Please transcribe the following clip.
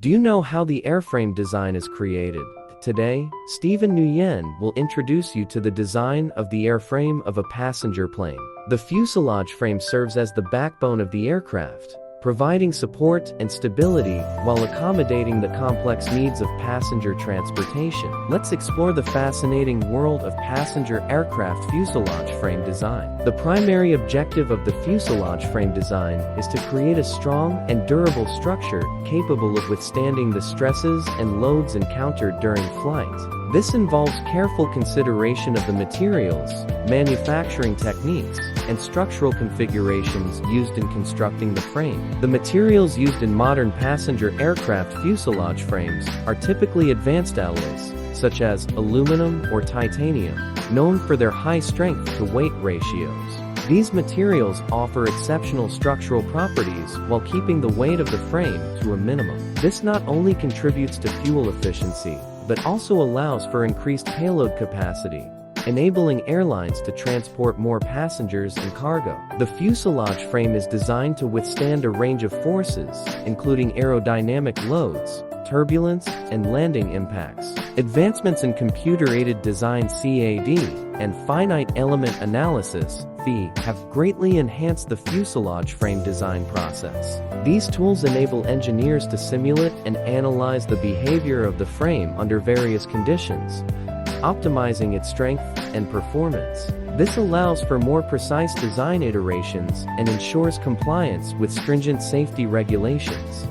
Do you know how the airframe design is created? Today, Stephen Nguyen will introduce you to the design of the airframe of a passenger plane. The fuselage frame serves as the backbone of the aircraft, providing support and stability while accommodating the complex needs of passenger transportation. Let's explore the fascinating world of passenger aircraft fuselage frame design. The primary objective of the fuselage frame design is to create a strong and durable structure capable of withstanding the stresses and loads encountered during flight. This involves careful consideration of the materials, manufacturing techniques, and structural configurations used in constructing the frame. The materials used in modern passenger aircraft fuselage frames are typically advanced alloys, such as aluminum or titanium, known for their high strength-to-weight ratios. These materials offer exceptional structural properties while keeping the weight of the frame to a minimum. This not only contributes to fuel efficiency, but also allows for increased payload capacity, enabling airlines to transport more passengers and cargo. The fuselage frame is designed to withstand a range of forces, including aerodynamic loads, turbulence, and landing impacts. Advancements in computer-aided design (CAD) and finite element analysis (FEA) have greatly enhanced the fuselage frame design process. These tools enable engineers to simulate and analyze the behavior of the frame under various conditions, optimizing its strength and performance. This allows for more precise design iterations and ensures compliance with stringent safety regulations.